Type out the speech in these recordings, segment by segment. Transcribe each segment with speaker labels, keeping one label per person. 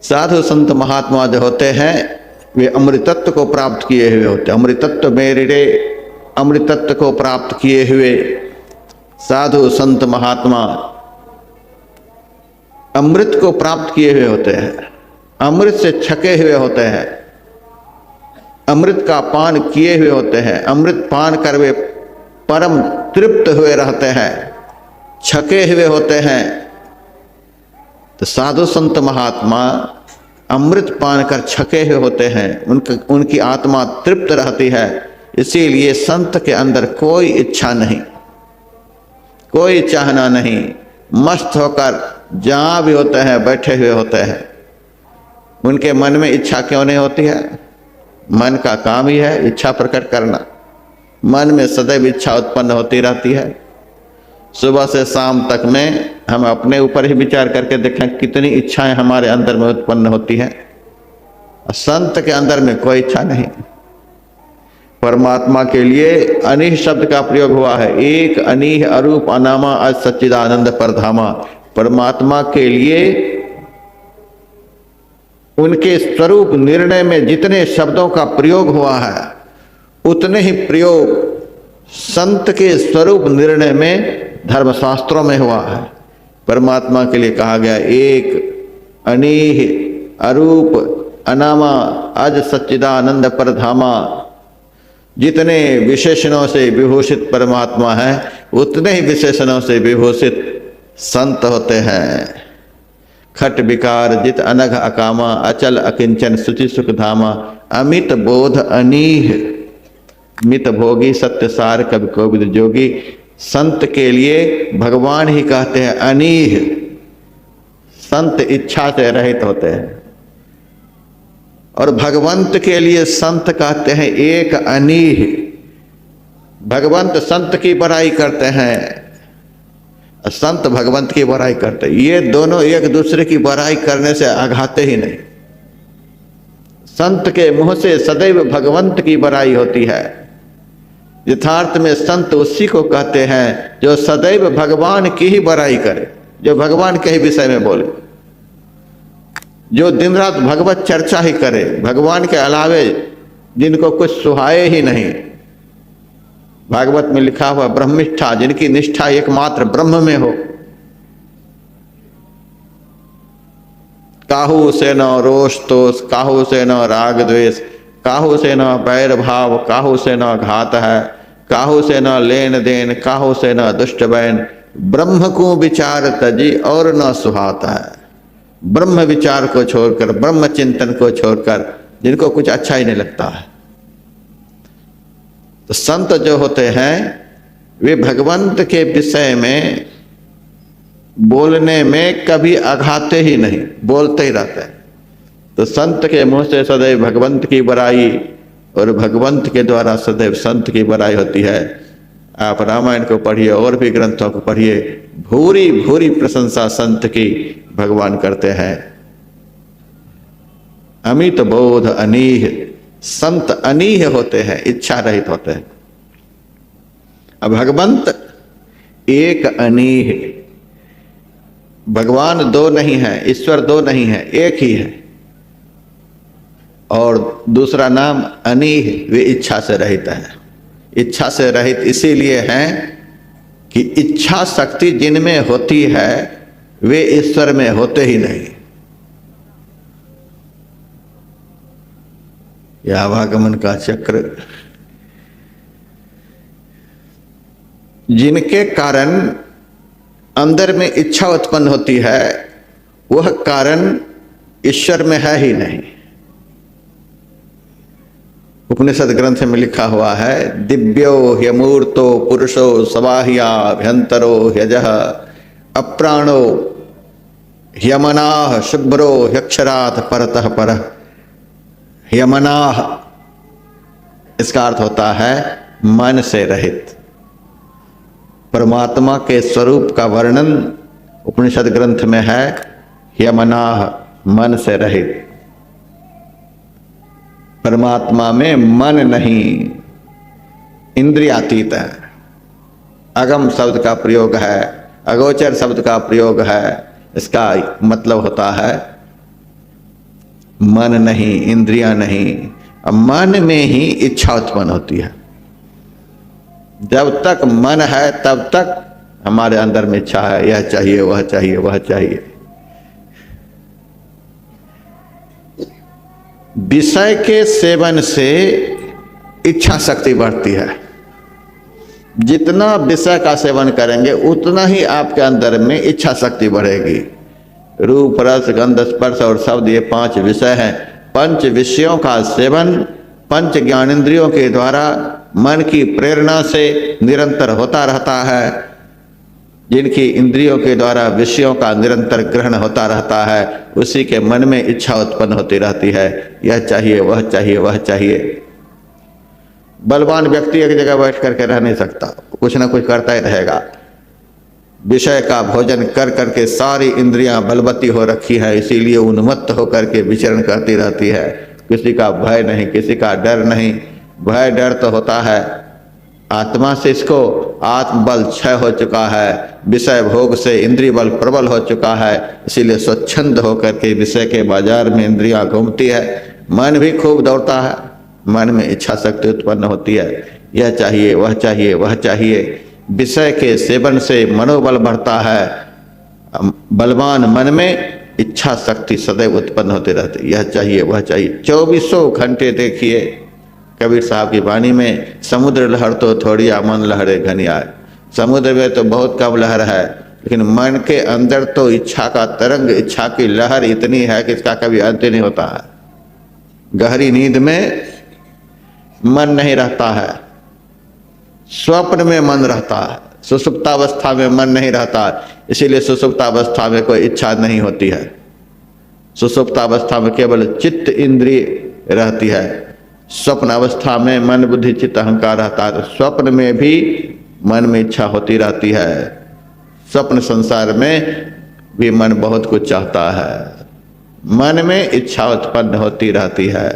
Speaker 1: साधु संत महात्मा जो होते हैं वे अमृतत्व को प्राप्त किए हुए होते हैं। अमृतत्व मेरे अमृतत्व को प्राप्त किए हुए साधु संत महात्मा अमृत को प्राप्त किए हुए होते हैं, अमृत से छके हुए होते हैं, अमृत का पान किए हुए होते हैं। अमृत पान कर वे परम तृप्त हुए रहते हैं, छके हुए होते हैं। तो साधु संत महात्मा अमृत पान कर छके हुए होते हैं, उनकी आत्मा तृप्त रहती है। इसीलिए संत के अंदर कोई इच्छा नहीं, कोई चाहना नहीं, मस्त होकर जहां भी होते हैं बैठे हुए होते हैं। उनके मन में इच्छा क्यों नहीं होती है? मन का काम ही है इच्छा प्रकट करना। मन में सदैव इच्छा उत्पन्न होती रहती है। सुबह से शाम तक में हम अपने ऊपर ही विचार करके देखें कितनी इच्छाएं हमारे अंदर में उत्पन्न होती हैं। संत के अंदर में कोई इच्छा नहीं। परमात्मा के लिए अनीह शब्द का प्रयोग हुआ है। एक अनीह अरूप अनामा अज सच्चिदानंद परधामा। परमात्मा के लिए उनके स्वरूप निर्णय में जितने शब्दों का प्रयोग हुआ है उतने ही प्रयोग संत के स्वरूप निर्णय में धर्मशास्त्रों में हुआ है। परमात्मा के लिए कहा गया एक अनीह अरूप अनामा अज सच्चिदानंद परधामा। जितने विशेषणों से विभूषित परमात्मा है उतने ही विशेषणों से विभूषित संत होते हैं। खट विकार जित अनघ अकामा अचल अकिंचन सुचि सुख धामा। अमित बोध अनीह मित भोगी सत्य सार कवि कोविद जोगी। संत के लिए भगवान ही कहते हैं अनीह। संत इच्छा से रहित होते हैं और भगवंत के लिए संत कहते हैं एक अनीह। भगवंत संत की बड़ाई करते हैं, संत भगवंत की बड़ाई करते हैं। ये दोनों एक दूसरे की बड़ाई करने से आघाते ही नहीं। संत के मुंह से सदैव भगवंत की बड़ाई होती है। यथार्थ में संत उसी को कहते हैं जो सदैव भगवान की ही बड़ाई करे, जो भगवान के ही विषय में बोले, जो दिन रात भगवत चर्चा ही करे, भगवान के अलावे जिनको कुछ सुहाए ही नहीं। भागवत में लिखा हुआ ब्रह्मनिष्ठा, जिनकी निष्ठा एकमात्र ब्रह्म में हो। काहू से न रोष तोष, काहू से न राग द्वेष, काहू से न बैर भाव, काहू से न घात है, काहू से न लेन देन, काहू से न दुष्ट बैन। ब्रह्म को विचार तजी और न सुहाता है। ब्रह्म विचार को छोड़कर, ब्रह्म चिंतन को छोड़कर जिनको कुछ अच्छा ही नहीं लगता है। तो संत जो होते हैं वे भगवंत के विषय में बोलने में कभी आघाते ही नहीं, बोलते ही रहते हैं। तो संत के मुंह से सदैव भगवंत की बड़ाई और भगवंत के द्वारा सदैव संत की बड़ाई होती है। आप रामायण को पढ़िए और भी ग्रंथों को पढ़िए, भूरी भूरी प्रशंसा संत की भगवान करते हैं। अमित बोध अनीह। संत अनीह होते हैं, इच्छा रहित होते हैं। अब भगवंत एक अनीह। भगवान दो नहीं है, ईश्वर दो नहीं है, एक ही है। और दूसरा नाम अनीह, वे इच्छा से रहित है। इच्छा से रहित इसीलिए हैं कि इच्छा शक्ति जिनमें होती है वे ईश्वर में होते ही नहीं। यह आवागमन का चक्र, जिनके कारण अंदर में इच्छा उत्पन्न होती है वह कारण ईश्वर में है ही नहीं। उपनिषद ग्रंथ में लिखा हुआ है दिव्यो ह्यमूर्तो पुरुषो सबाह्याभ्यंतरो ह्यजः अप्राणो ह्यमनाः शुभ्रो ह्यक्षरात् परतः परः। ह्यमनाः इसका अर्थ होता है मन से रहित। परमात्मा के स्वरूप का वर्णन उपनिषद ग्रंथ में है ह्यमनाः, मन से रहित। परमात्मा में मन नहीं, इंद्रियातीत है। अगम शब्द का प्रयोग है, अगोचर शब्द का प्रयोग है। इसका मतलब होता है मन नहीं, इंद्रियां नहीं, मन में ही इच्छा उत्पन्न होती है। जब तक मन है तब तक हमारे अंदर में इच्छा है, यह चाहिए, वह चाहिए, वह चाहिए। विषय के सेवन से इच्छा शक्ति बढ़ती है। जितना विषय का सेवन करेंगे उतना ही आपके अंदर में इच्छा शक्ति बढ़ेगी। रूप, रस, गंध, स्पर्श और शब्द, ये 5 विषय हैं। 5 विषयों का सेवन 5 ज्ञानेंद्रियों के द्वारा मन की प्रेरणा से निरंतर होता रहता है। जिनकी इंद्रियों के द्वारा विषयों का निरंतर ग्रहण होता रहता है, उसी के मन में इच्छा उत्पन्न होती रहती है, यह चाहिए, वह चाहिए, वह चाहिए। बलवान व्यक्ति एक जगह बैठ करके रह नहीं सकता, कुछ ना कुछ करता ही रहेगा। विषय का भोजन कर करके सारी इंद्रियां बलवती हो रखी है, इसीलिए उन्मत्त होकर के विचरण करती रहती है। किसी का भय नहीं, किसी का डर नहीं। भय डर तो होता है आत्मा से, इसको आत्मबल क्षय हो चुका है, विषय भोग से इंद्रिय बल प्रबल हो चुका है, इसीलिए स्वच्छंद होकर के विषय के बाजार में इंद्रियां घूमती है। मन भी खूब दौड़ता है, मन में इच्छा शक्ति उत्पन्न होती है, यह चाहिए, वह चाहिए, वह चाहिए। विषय के सेवन से मनोबल बढ़ता है। बलवान मन में इच्छा शक्ति सदैव उत्पन्न होती रहती, यह चाहिए, वह चाहिए। 24 घंटे देखिए कबीर साहब की वाणी में, समुद्र लहर तो थोड़ी मन लहरे घनी आए। समुद्र में तो बहुत कम लहर है, लेकिन मन के अंदर तो इच्छा का तरंग, इच्छा की लहर इतनी है कि इसका कभी अंत नहीं होता है। गहरी नींद में मन नहीं रहता है, स्वप्न में मन रहता है, सुषुप्तावस्था में मन नहीं रहता, इसीलिए सुषुप्तावस्था में कोई इच्छा नहीं होती है। सुषुप्तावस्था में केवल चित्त इंद्रिय रहती है। स्वप्न अवस्था में मन, बुद्धि, चित्त, अहंकार रहता है। तो स्वप्न में भी मन में इच्छा होती रहती है। स्वप्न संसार में भी मन बहुत कुछ चाहता है, मन में इच्छा उत्पन्न होती रहती है।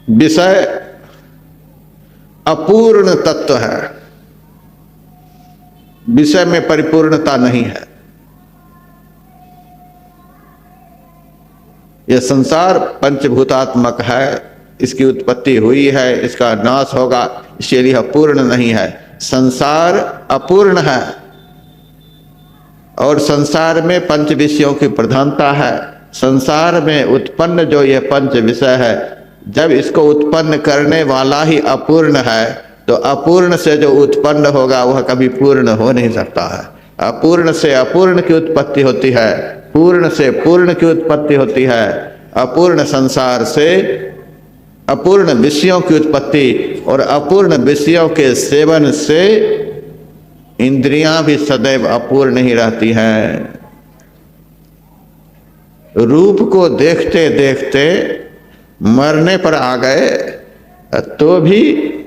Speaker 1: विषय अपूर्ण तत्व है, विषय में परिपूर्णता नहीं है। यह संसार पंचभूतात्मक है, इसकी उत्पत्ति हुई है, इसका नाश होगा, इसलिए यह पूर्ण नहीं है। संसार अपूर्ण है और संसार में 5 विषयों की प्रधानता है। संसार में उत्पन्न जो यह 5 विषय है, जब इसको उत्पन्न करने वाला ही अपूर्ण है, तो अपूर्ण से जो उत्पन्न होगा वह कभी पूर्ण हो नहीं सकता है। अपूर्ण से अपूर्ण की उत्पत्ति होती है, पूर्ण से पूर्ण की उत्पत्ति होती है। अपूर्ण संसार से अपूर्ण विषयों की उत्पत्ति, और अपूर्ण विषयों के सेवन से इंद्रियां भी सदैव अपूर्ण ही रहती हैं। रूप को देखते देखते मरने पर आ गए तो भी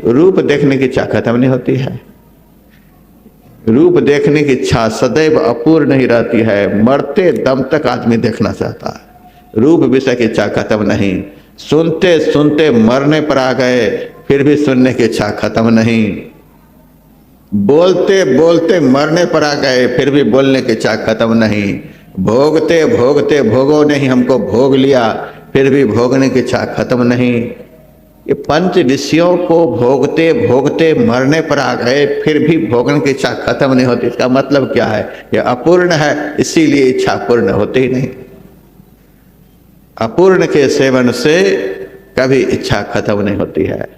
Speaker 1: रूप देखने की इच्छा खत्म नहीं होती है। रूप देखने की इच्छा सदैव अपूर्ण ही रहती है, मरते दम तक आदमी देखना चाहता है। रूप विषय की इच्छा खत्म नहीं। सुनते सुनते मरने पर आ गए, फिर भी सुनने की इच्छा खत्म नहीं। बोलते बोलते मरने पर आ गए, फिर भी बोलने की इच्छा खत्म नहीं। भोगते भोगते भोगों ने ही हमको भोग लिया, फिर भी भोगने की इच्छा खत्म नहीं। ये 5 विषयों को भोगते भोगते मरने पर आ गए, फिर भी भोगने की इच्छा खत्म नहीं होती। इसका मतलब क्या है? ये अपूर्ण है, इसीलिए इच्छा पूर्ण होती ही नहीं। अपूर्ण के सेवन से कभी इच्छा खत्म नहीं होती है।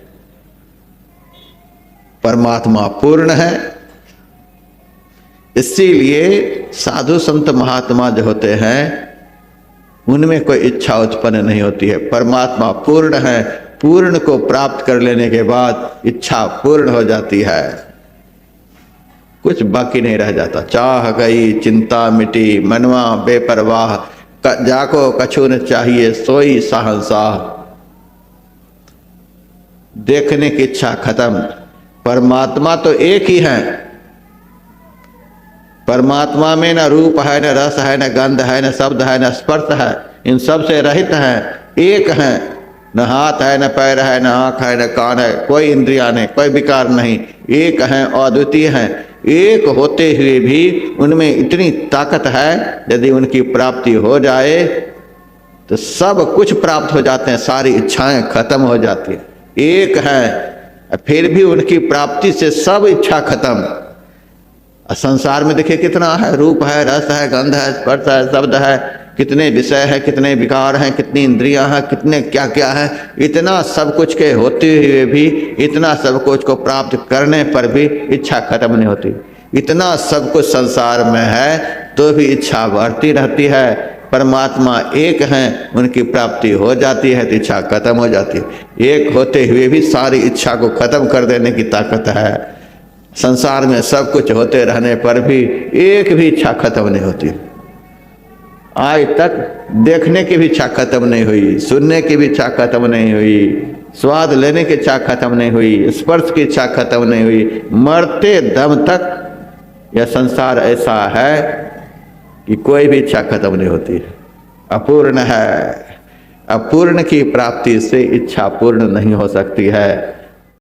Speaker 1: परमात्मा पूर्ण है, इसीलिए साधु संत महात्मा जो होते हैं उनमें कोई इच्छा उत्पन्न नहीं होती है। परमात्मा पूर्ण है, पूर्ण को प्राप्त कर लेने के बाद इच्छा पूर्ण हो जाती है, कुछ बाकी नहीं रह जाता। चाह गई चिंता मिटी, मनवा बेपरवाह, जाको कछु न चाहिए सोई शाहंशाह। देखने की इच्छा खत्म। परमात्मा तो एक ही है। परमात्मा में न रूप है, न रस है, न गंध है, न शब्द है, न स्पर्श है, इन सब से रहित है, एक है। न हाथ है, न पैर है, न आँख है, न कान है, कोई इंद्रिया नहीं, कोई विकार नहीं, एक है, अद्वितीय है। एक होते हुए भी उनमें इतनी ताकत है, यदि उनकी प्राप्ति हो जाए तो सब कुछ प्राप्त हो जाते हैं, सारी इच्छाएं खत्म हो जाती है। एक है फिर भी उनकी प्राप्ति से सब इच्छा खत्म। संसार में देखिए कितना है, रूप है, रस है, गंध है, स्पर्श है, शब्द है, कितने विषय है, कितने विकार हैं, कितनी इंद्रियां हैं, कितने क्या क्या है। इतना सब कुछ के होते हुए भी, इतना सब कुछ को प्राप्त करने पर भी इच्छा खत्म नहीं होती। इतना सब कुछ संसार में है तो भी इच्छा बढ़ती रहती है। परमात्मा एक हैं, उनकी प्राप्ति हो जाती है तो इच्छा खत्म हो जाती है। एक होते हुए भी सारी इच्छा को खत्म कर देने की ताकत है। संसार में सब कुछ होते रहने पर भी एक भी इच्छा खत्म नहीं होती। आज तक देखने की भी इच्छा खत्म नहीं हुई, सुनने की भी इच्छा खत्म नहीं हुई, स्वाद लेने की इच्छा खत्म नहीं हुई, स्पर्श की इच्छा खत्म नहीं हुई। मरते दम तक यह संसार ऐसा है कि कोई भी इच्छा खत्म नहीं होती, अपूर्ण है। अपूर्ण की प्राप्ति से इच्छा पूर्ण नहीं हो सकती है।